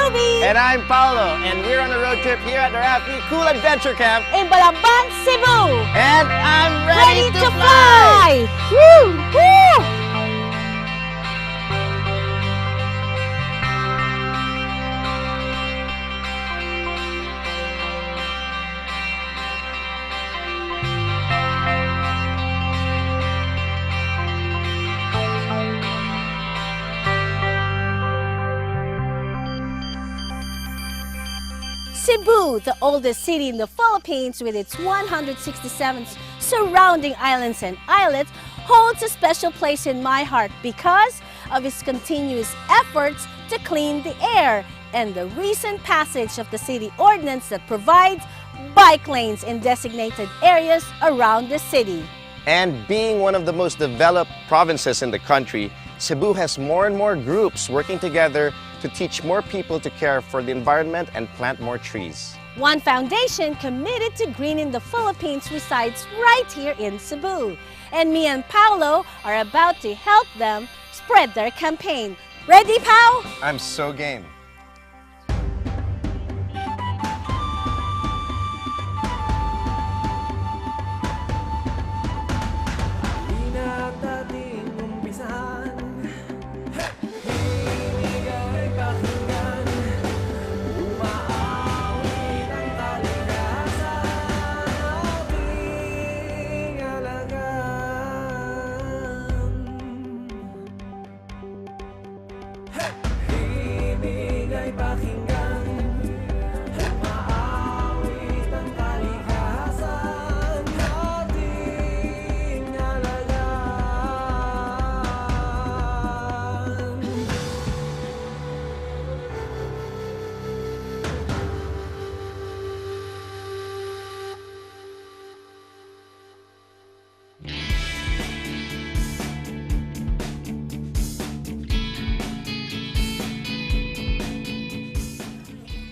Ruby. And I'm Paolo, and we're on a road trip here at the Rafi Cool Adventure Camp In Balamban, Cebu. and I'm ready, Ready to fly. Woo! Woo! Cebu, the oldest city in the Philippines with its 167 surrounding islands and islets, holds a special place in my heart because of its continuous efforts to clean the air and the recent passage of the city ordinance that provides bike lanes in designated areas around the city. And being one of the most developed provinces in the country, Cebu has more and more groups working together to teach more people to care for the environment and plant more trees. One foundation committed to greening the Philippines resides right here in Cebu. And me and Paolo are about to help them spread their campaign. Ready, Pao? I'm so game.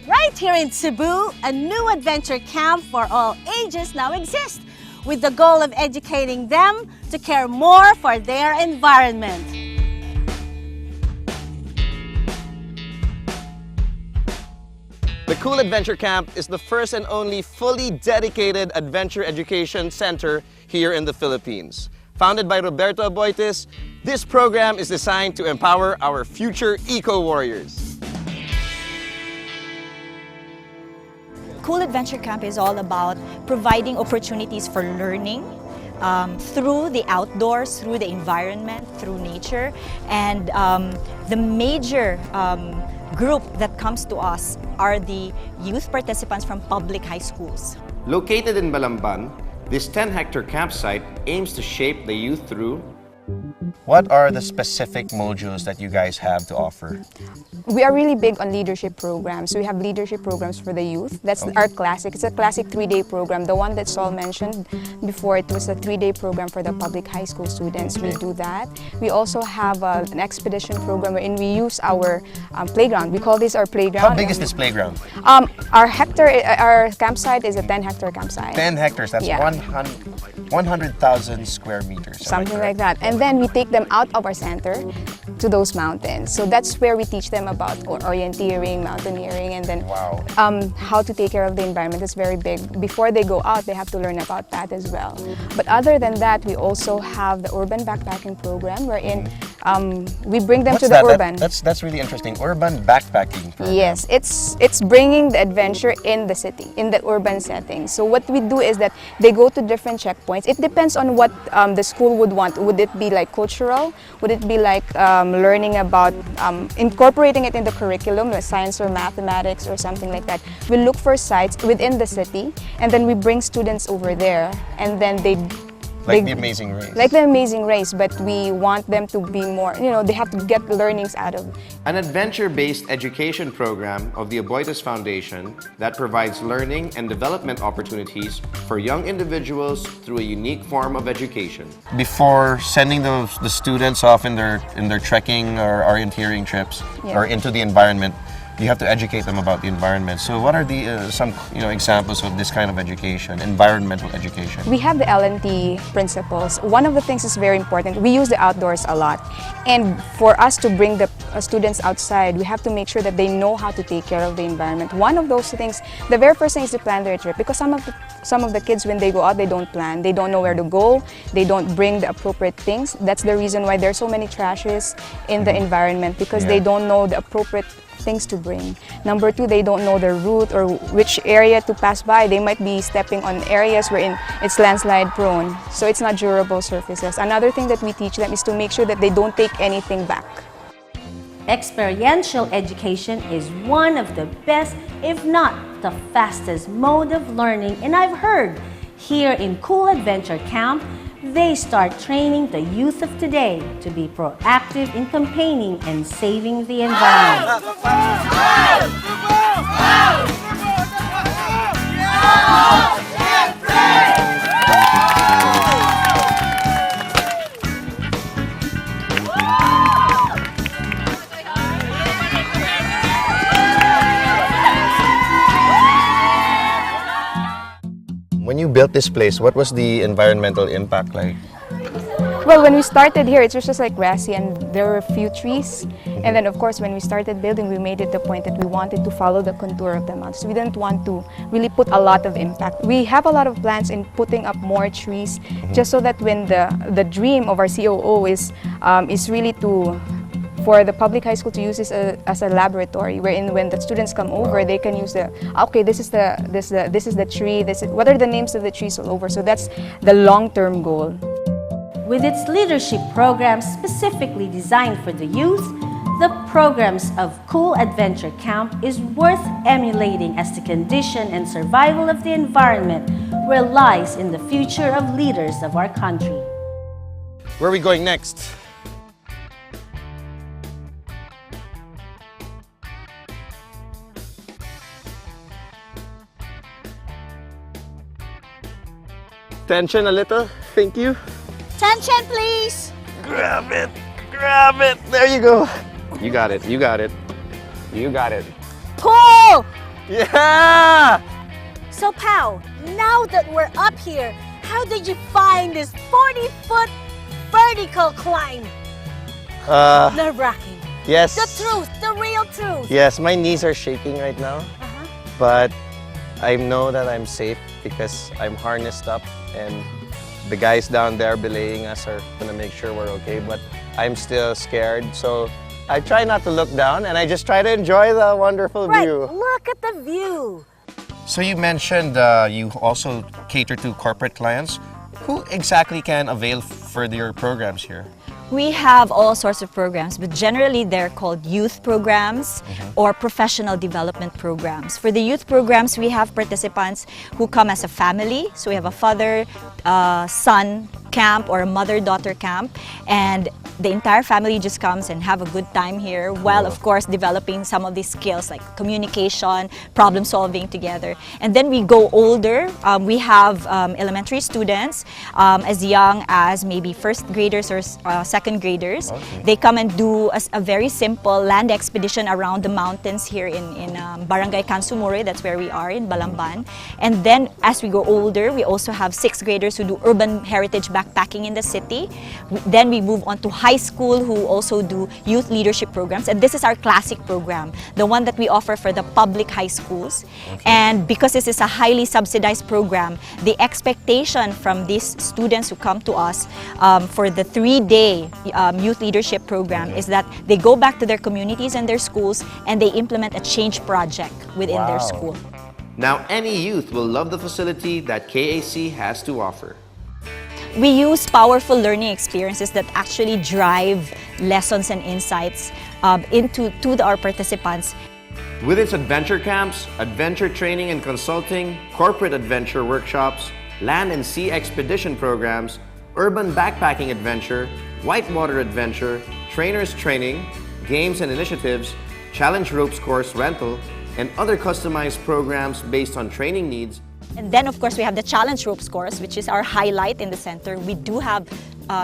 Right here in Cebu, a new adventure camp for all ages now exists, with the goal of educating them to care more for their environment. The Cool Adventure Camp is the first and only fully dedicated adventure education center here in the Philippines. Founded by Roberto Aboitis, this program is designed to empower our future eco-warriors. Cool Adventure Camp is all about providing opportunities for learning through the outdoors, through the environment, through nature. And the major group that comes to us are the youth participants from public high schools. Located in Balamban, this 10-hectare campsite aims to shape the youth through... What are the specific modules that you guys have to offer? We are really big on leadership programs. We have leadership programs for the youth. That's our classic. It's a classic 3-day program. The one that Saul mentioned before, it was a 3-day program for the public high school students. We do that. We also have an expedition program wherein we use our playground. We call this our playground. How big is this playground? Our campsite is a 10-hectare campsite. 10 hectares, that's Yeah. 100,000 square meters. Something like that. And then we take them out of our center to those mountains. So that's where we teach them about orienteering, mountaineering, and then how to take care of the environment is very big. Before they go out, they have to learn about that as well. But other than that, we also have the urban backpacking program wherein we bring them to the urban. That's really interesting. Urban backpacking program. Yes, it's bringing the adventure in the city, in the urban setting. So what we do is that they go to different checkpoints. It depends on what the school would want. Would it be like cultural? Would it be like learning about incorporating it in the curriculum, like science or mathematics or something like that? We look for sites within the city, and then we bring students over there, and then they Like the Amazing Race. Like the Amazing Race, but we want them to be more, they have to get learnings out of it. An adventure-based education program of the Aboitis Foundation that provides learning and development opportunities for young individuals through a unique form of education. Before sending the students off in their trekking or orienteering trips or into the environment, you have to educate them about the environment. So what are the some examples of this kind of education, environmental education? We have the L&T principles. One of the things is very important. We use the outdoors a lot, and for us to bring the students outside, we have to make sure that they know how to take care of the environment. One of those things, the very first thing is to plan their trip, because some of the kids, when they go out, they don't plan. They don't know where to go. They don't bring the appropriate things. That's the reason why there's so many trashes in the environment, because they don't know the appropriate things to bring. Number two, they don't know their route or which area to pass by. They might be stepping on areas wherein it's landslide prone, so it's not durable surfaces. Another thing that we teach them is to make sure that they don't take anything back. Experiential education is one of the best, if not the fastest, mode of learning, and I've heard here in Cool Adventure Camp, they start training the youth of today to be proactive in campaigning and saving the environment. When you built this place, what was the environmental impact like? Well, when we started here, it was just like grassy and there were a few trees. And then, of course, when we started building, we made it the point that we wanted to follow the contour of the mountain. So we didn't want to really put a lot of impact. We have a lot of plans in putting up more trees, just so that when the dream of our COO is really for the public high school to use this as a laboratory, wherein when the students come over, they can use this is the tree, what are the names of the trees all over. So that's the long-term goal. With its leadership programs specifically designed for the youth, the programs of Cool Adventure Camp is worth emulating, as the condition and survival of the environment relies in the future of leaders of our country. Where are we going next? Tension a little, thank you. Attention, please! Grab it, grab it. There you go. You got it, you got it. You got it. Pull! Yeah! So, Pao, now that we're up here, how did you find this 40-foot vertical climb? Nerve-wracking. Yes. The truth, the real truth. Yes, my knees are shaking right now, but I know that I'm safe because I'm harnessed up and the guys down there belaying us are gonna make sure we're okay, but I'm still scared. So I try not to look down and I just try to enjoy the wonderful view. Look at the view. So you mentioned you also cater to corporate clients. Who exactly can avail for your programs here? We have all sorts of programs, but generally they're called youth programs or professional development programs. For the youth programs, we have participants who come as a family. So we have a father-son camp or a mother-daughter camp, and the entire family just comes and have a good time here while, of course, developing some of these skills like communication, problem solving together. And then we go older. We have elementary students as young as maybe first graders or second graders. They come and do a very simple land expedition around the mountains here in Barangay Kansumure. That's where we are in Balamban. And then as we go older, we also have sixth graders who do urban heritage backpacking in the city. Then we move on to high school who also do youth leadership programs. And this is our classic program, the one that we offer for the public high schools. And because this is a highly subsidized program, the expectation from these students who come to us for the 3-day youth leadership program is that they go back to their communities and their schools and they implement a change project within their school. Now any youth will love the facility that KAC has to offer. We use powerful learning experiences that actually drive lessons and insights into our participants. With its adventure camps, adventure training and consulting, corporate adventure workshops, land and sea expedition programs, urban backpacking adventure, whitewater adventure, trainers training, games and initiatives, challenge ropes course rental, and other customized programs based on training needs. And then, of course, we have the challenge ropes course, which is our highlight in the center. We do have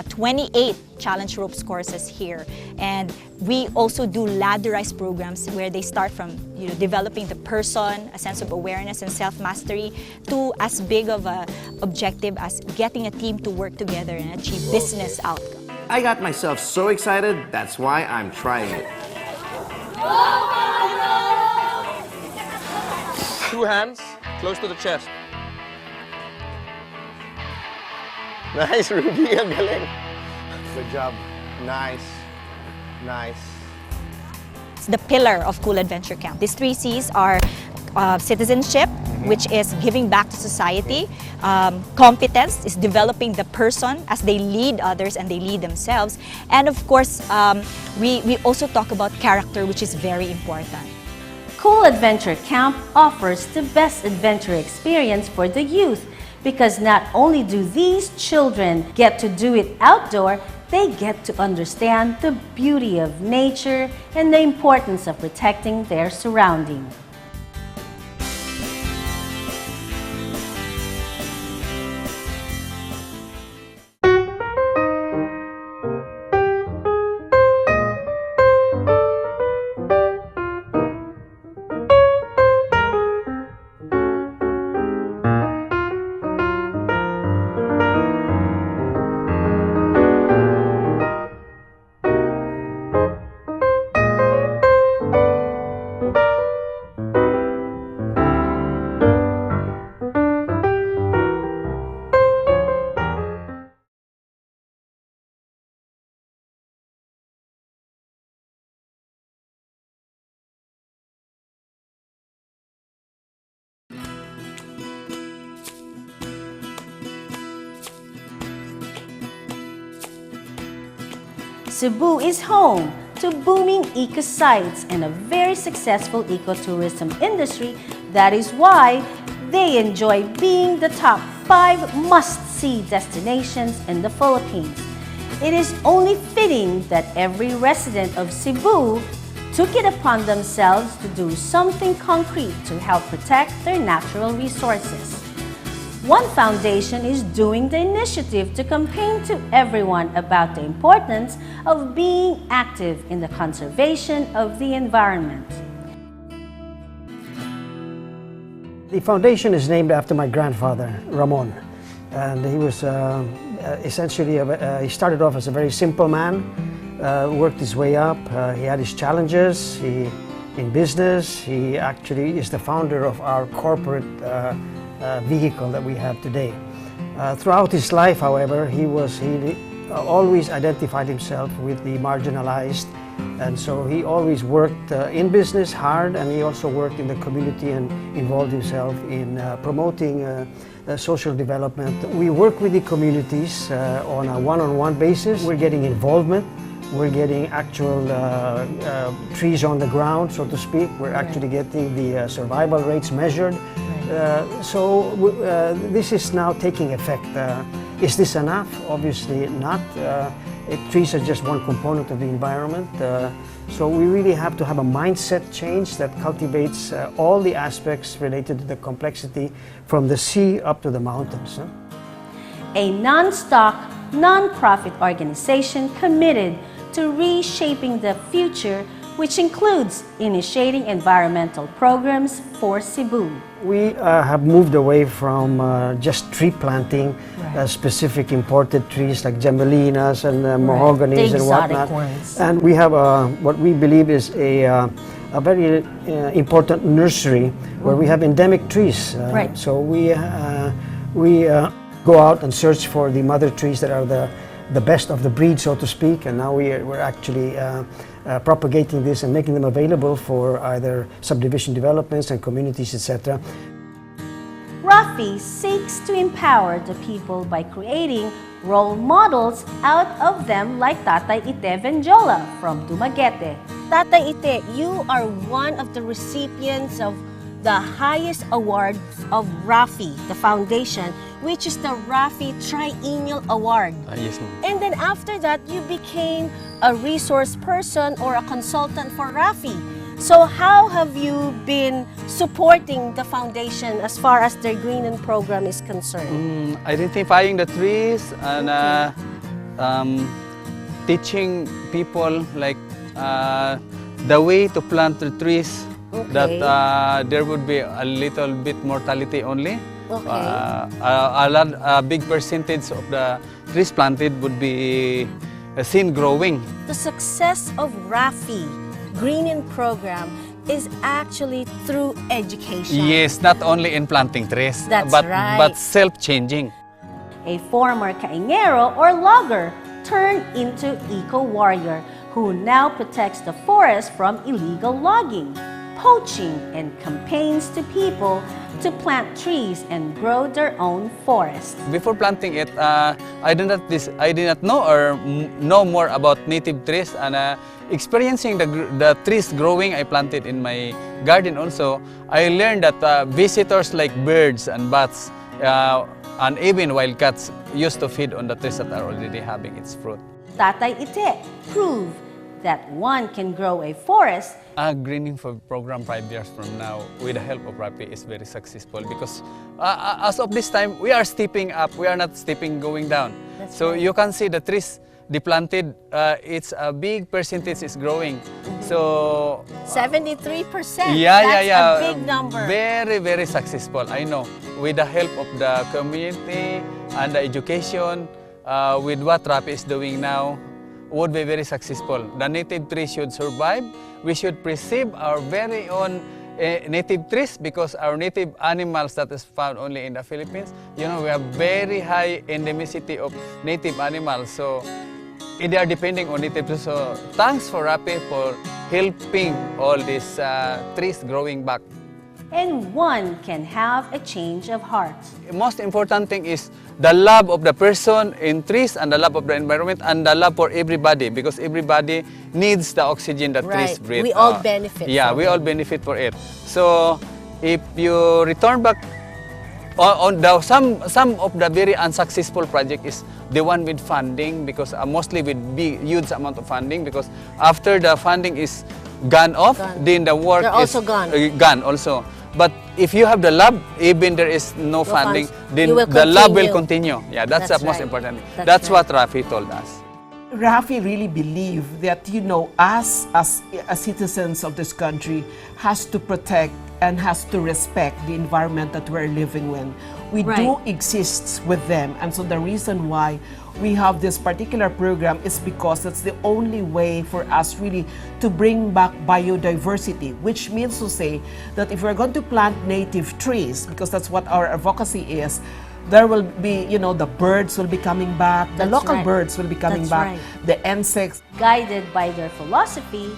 28 challenge ropes courses here, and we also do ladderized programs where they start from developing the person, a sense of awareness and self-mastery, to as big of an objective as getting a team to work together and achieve business outcomes. I got myself so excited, that's why I'm trying it. Two hands close to the chest. Nice, Ruby. Ang galing. Good job. Nice. Nice. It's the pillar of Cool Adventure Camp. These 3 C's are citizenship, which is giving back to society. Competence is developing the person as they lead others and they lead themselves. And of course, we also talk about character, which is very important. Cool Adventure Camp offers the best adventure experience for the youth because not only do these children get to do it outdoor, they get to understand the beauty of nature and the importance of protecting their surroundings. Cebu is home to booming eco sites and a very successful ecotourism industry. That is why they enjoy being the top 5 must-see destinations in the Philippines. It is only fitting that every resident of Cebu took it upon themselves to do something concrete to help protect their natural resources. One foundation is doing the initiative to campaign to everyone about the importance of being active in the conservation of the environment. The foundation is named after my grandfather, Ramon. And he was essentially, he started off as a very simple man, worked his way up. He had his challenges in business. He actually is the founder of our corporate vehicle that we have today. Throughout his life, however, he always identified himself with the marginalized, and so he always worked in business hard, and he also worked in the community and involved himself in promoting social development. We work with the communities on a one-on-one basis. We're getting involvement. We're getting actual trees on the ground, so to speak. We're actually getting the survival rates measured. So this is now taking effect. Is this enough? Obviously not. Trees are just one component of the environment. So we really have to have a mindset change that cultivates all the aspects related to the complexity from the sea up to the mountains. A non-stock, non-profit organization committed to reshaping the future, which includes initiating environmental programs for Cebu. We have moved away from just tree planting, specific imported trees like gemelinas and mahoganies and whatnot. Ones. And we have what we believe is a very important nursery where we have endemic trees. So we go out and search for the mother trees that are the best of the breed, so to speak, and now we're actually propagating this and making them available for either subdivision developments and communities, etc. Rafi seeks to empower the people by creating role models out of them like Tatay Ite Venjola from Dumaguete. Tatay Ite, you are one of the recipients of the highest award of Rafi, the foundation, which is the Rafi Triennial Award. Yes, ma'am. And then after that, you became a resource person or a consultant for Rafi. So how have you been supporting the foundation as far as their greening program is concerned? Identifying the trees and teaching people like the way to plant the trees. That there would be a little bit mortality only. A big percentage of the trees planted would be seen growing. The success of Rafi greening program is actually through education. Yes, not only in planting trees, That's but right. self-changing. A former kaingero or logger turned into eco-warrior who now protects the forest from illegal logging, poaching, and campaigns to people to plant trees and grow their own forest. Before planting it, I did not know or know more about native trees, and experiencing the trees growing I planted in my garden also, I learned that visitors like birds and bats and even wild cats used to feed on the trees that are already having its fruit. Tatay Ite proved that one can grow a forest. Greening program 5 years from now, with the help of Rafi, is very successful because as of this time, we are stepping up. We are not stepping going down. That's so right. you can see the trees they planted. It's a big percentage is growing. So 73%. yeah, That's yeah. a big number. Very, very successful. I know. With the help of the community and the education, with what Rafi is doing now, would be very successful. The native trees should survive. We should preserve our very own native trees because our native animals that is found only in the Philippines, you know, we have very high endemicity of native animals. So they are depending on native trees. So thanks for Rafi for helping all these trees growing back. And one can have a change of heart. The most important thing is the love of the person in trees and the love of the environment and the love for everybody because everybody needs the oxygen that trees Right. breathe. We all benefit Yeah, from we it. all benefit for it. So if you return back on the some of the very unsuccessful project is the one with funding because mostly with big huge amount of funding because after the funding is gone off, then the work They're is also gone. Gone also. But if you have the lab, even there is no funding, funds, then you will the lab will continue. continue. Yeah, that's That's the most right. important. That's That's right. what Rafi told us. Rafi really believed that, you know, us as citizens of this country has to protect and has to respect the environment that we're living in. We Right. do exist with them. And so the reason why we have this particular program is because it's the only way for us really to bring back biodiversity, which means to say that if we're going to plant native trees, because that's what our advocacy is, there will be, you know, the birds will be coming back, the That's local right. birds will be coming That's back, right. the insects. Guided by their philosophy,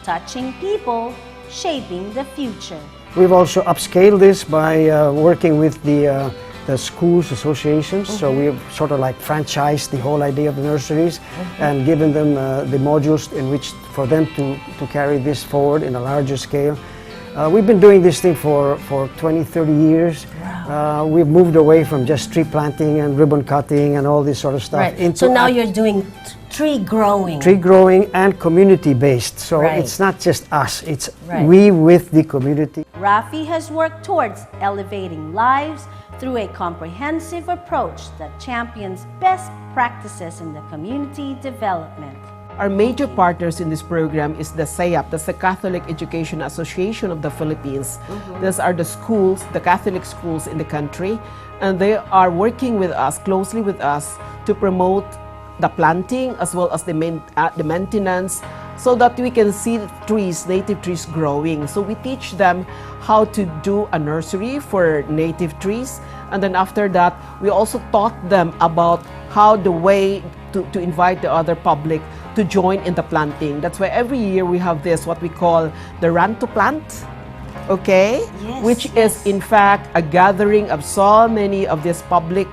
touching people, shaping the future. We've also upscaled this by working with the schools associations. So we've sort of like franchised the whole idea of the nurseries and given them the modules in which for them to carry this forward in a larger scale. We've been doing this thing for 20, 30 years. Wow. We've moved away from just tree planting and ribbon cutting and all this sort of stuff. Right. Into So now you're doing tree growing. tree growing and community based. So Right. it's not just us, it's Right. we with the community. Rafi has worked towards elevating lives through a comprehensive approach that champions best practices in the community development. Our major partners in this program is the CEAP, that's the Catholic Education Association of the Philippines. These are the schools, the Catholic schools in the country, and they are working with us, closely with us, to promote the planting as well as the maintenance so that we can see trees, native trees growing. So we teach them how to do a nursery for native trees, and then after that, we also taught them about how the way to invite the other public to join in the planting. That's why every year we have this, what we call the Run to Plant, okay? Yes, Which yes. is in fact a gathering of so many of these public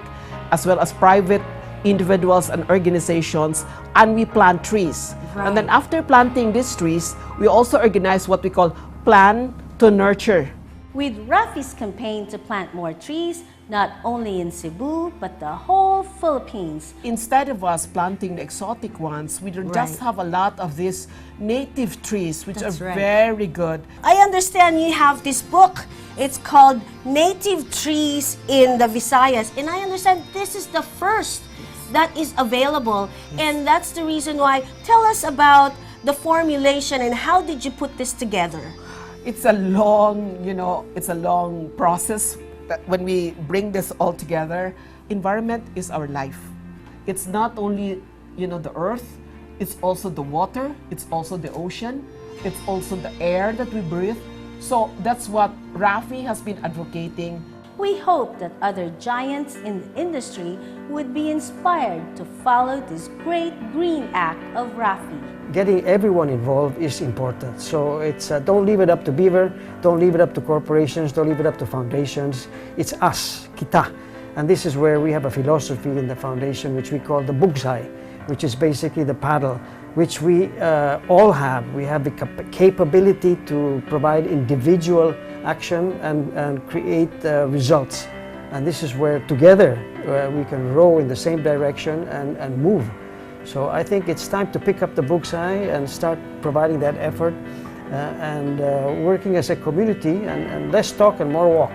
as well as private individuals and organizations, and we plant trees. And then Right. after planting these trees, we also organize what we call Plan to Nurture. With Rafi's campaign to plant more trees, not only in Cebu, but the whole Philippines, Instead of us planting the exotic ones, we don't just Right. have a lot of these native trees, which That's are right. very good. I understand you have this book. It's called Native Trees in the Visayas. And I understand this is the first that is available. And that's the reason why. Tell us about the formulation and how did you put this together? It's a long, it's a long process when we bring this all together. Environment is our life. It's not only, the earth, it's also the water, it's also the ocean. it's also the air that we breathe. So that's what Rafi has been advocating. We hope that other giants in the industry would be inspired to follow this great green act of Rafi. Getting everyone involved is important. So it's don't leave it up to Beaver, don't leave it up to corporations, don't leave it up to foundations. It's us, kita. And this is where we have a philosophy in the foundation which we call the bugsay, which is basically the paddle, which we all have. We have the capability to provide individual action and create results. And this is where together we can row in the same direction and move. So I think it's time to pick up the bugsay and start providing that effort and working as a community and less talk and more walk.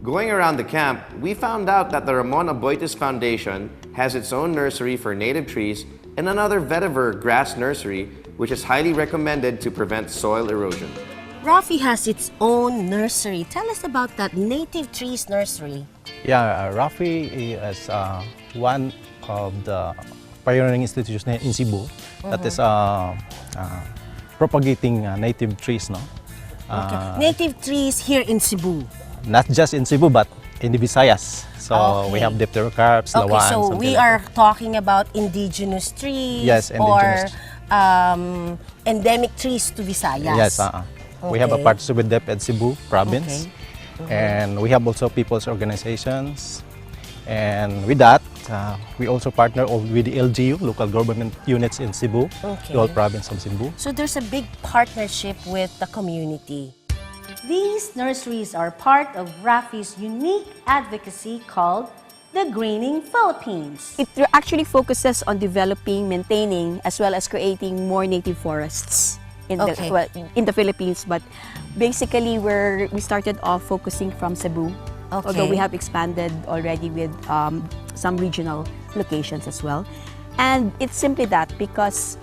Going around the camp, we found out that the Ramon Aboitis Foundation has its own nursery for native trees and another vetiver grass nursery, which is highly recommended to prevent soil erosion. Rafi has its own nursery. Tell us about that native trees nursery. Yeah, Rafi is one of the pioneering institutions in Cebu that is propagating native trees. No? Native trees here in Cebu. Not just in Cebu, but in the Visayas. So we have dipterocarps, Okay, lawan, so we are talking about indigenous trees, Yes, indigenous. or endemic trees to Visayas. Yes, we have a Okay. partnership with DepEd Cebu province, and we have also people's organizations. And with that, we also partner with the LGU, local government units in Cebu, the whole province of Cebu. So there's a big partnership with the community. These nurseries are part of Rafi's unique advocacy called the Greening Philippines. It actually focuses on developing, maintaining, as well as creating more native forests in the Philippines. But basically, we started off focusing from Cebu, although we have expanded already with some regional locations as well. And it's simply that because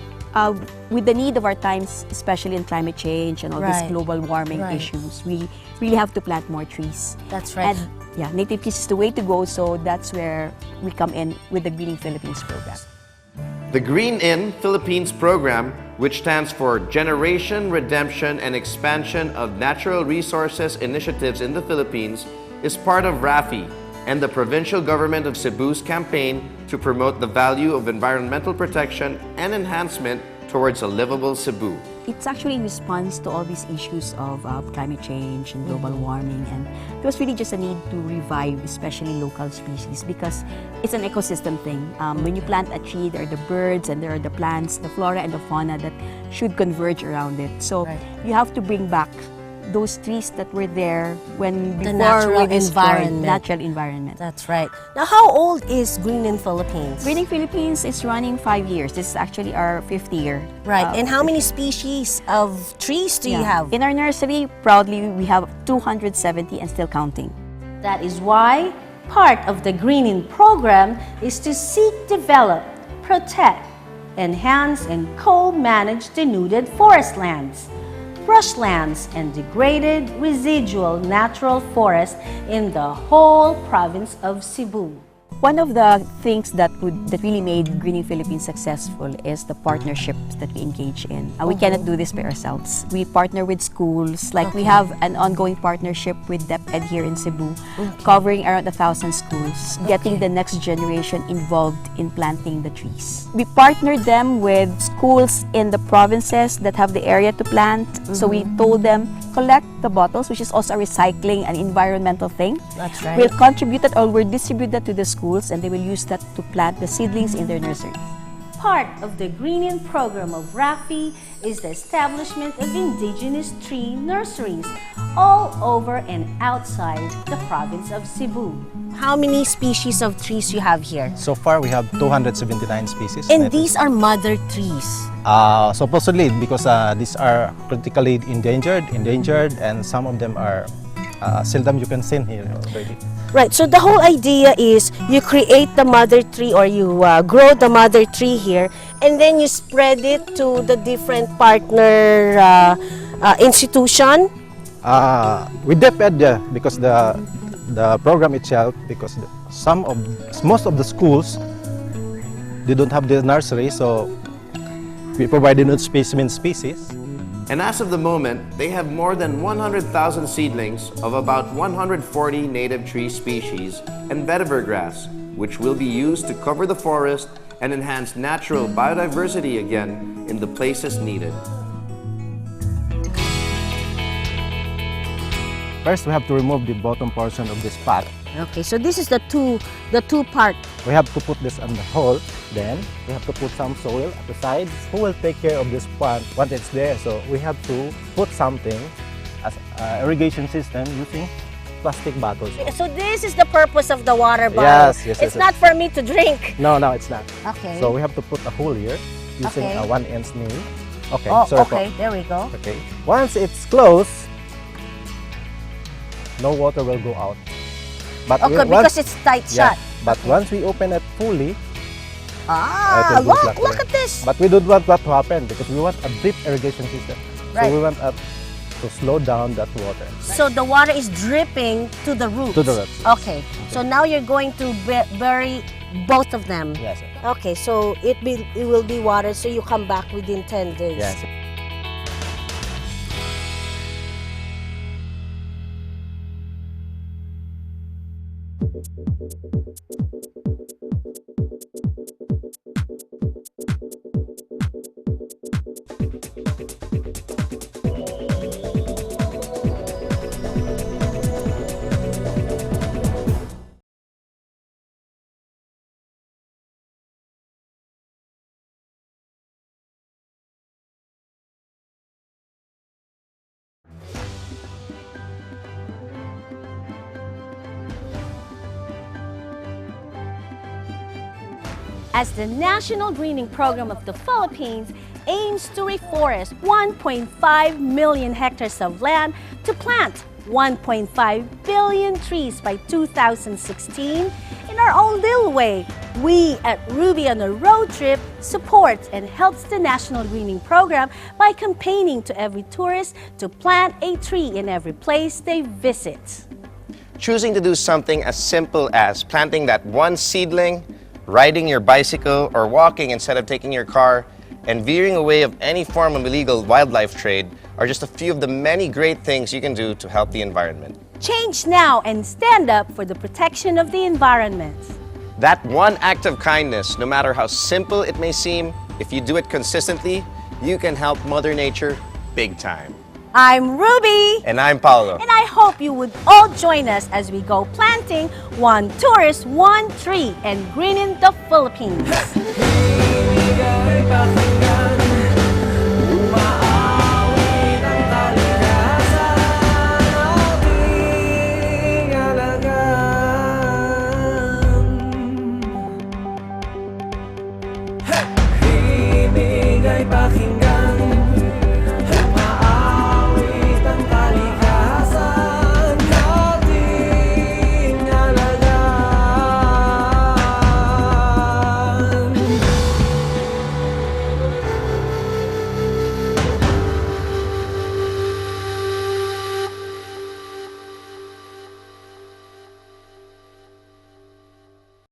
with the need of our times, especially in climate change and all these global warming issues, we really have to plant more trees. That's right. And yeah, native trees is the way to go, so that's where we come in with the Greening Philippines program. The Green in Philippines program, which stands for Generation, Redemption, and Expansion of Natural Resources Initiatives in the Philippines, is part of Rafi and the provincial government of Cebu's campaign to promote the value of environmental protection and enhancement towards a livable Cebu. It's actually in response to all these issues of climate change and global warming, and there was really just a need to revive especially local species because it's an ecosystem thing. When you plant a tree, there are the birds and there are the plants, the flora and the fauna that should converge around it. So you have to bring back those trees that were there when before The natural we destroyed environment. natural environment. That's right. Now, how old is Green in Philippines? Greening Philippines is running 5 years. This is actually our 5th year. Right. And how many species of trees do you have? In our nursery, proudly, we have 270 and still counting. That is why part of the greening program is to seek, develop, protect, enhance and co-manage denuded forest lands, brushlands, and degraded residual natural forest in the whole province of Cebu. One of the things that really made Greening Philippines successful is the partnerships that we engage in. We cannot do this by ourselves. We partner with schools. Like we have an ongoing partnership with DepEd here in Cebu, covering around 1,000 schools, getting the next generation involved in planting the trees. We partner them with schools in the provinces that have the area to plant. So we told them, collect the bottles, which is also a recycling and environmental thing. That's right. We'll contribute that or we'll distribute that to the schools and they will use that to plant the seedlings in their nurseries. Part of the greening program of Rafi is the establishment of indigenous tree nurseries all over and outside the province of Cebu. How many species of trees you have here? So far, we have 279 species. And these are mother trees. Supposedly, because these are critically endangered, and some of them are seldom you can see here already. Right, so the whole idea is you create the mother tree or you grow the mother tree here and then you spread it to the different partner institution. With DepEd, yeah, because the program itself, because most of the schools, they don't have the nursery, so we provide new specimen species. And as of the moment, they have more than 100,000 seedlings of about 140 native tree species and vetiver grass, which will be used to cover the forest and enhance natural biodiversity again in the places needed. First, we have to remove the bottom portion of this pot. Okay, so this is the two part. We have to put this on the hole. Then we have to put some soil at the sides. Who will take care of this plant once it's there? So we have to put something as an irrigation system using plastic bottles. So this is the purpose of the water bottle. Yes. It's not for me to drink. No, it's not. Okay. So we have to put a hole here using a 1-inch nail. Okay. Oh, sorry okay. There we go. Okay. Once it's closed, no water will go out. But Okay, because it's tight shut. But once we open it fully, look at this. But we don't want that to happen because we want a drip irrigation system. Right. So we want to slow down that water. So the water is dripping to the roots. To the roots. Okay. So now you're going to bury both of them. Yes. Sir. Okay. So it will be watered. So you come back within 10 days. Yes. As the National Greening Program of the Philippines aims to reforest 1.5 million hectares of land to plant 1.5 billion trees by 2016, in our own little way, we at Ruby on a Road Trip supports and helps the National Greening Program by campaigning to every tourist to plant a tree in every place they visit. Choosing to do something as simple as planting that one seedling, riding your bicycle or walking instead of taking your car, and veering away of any form of illegal wildlife trade are just a few of the many great things you can do to help the environment. Change now and stand up for the protection of the environment. That one act of kindness, no matter how simple it may seem, if you do it consistently, you can help Mother Nature big time. I'm Ruby. And I'm Paolo. And I hope you would all join us as we go planting one tourist, one tree, and greening the Philippines.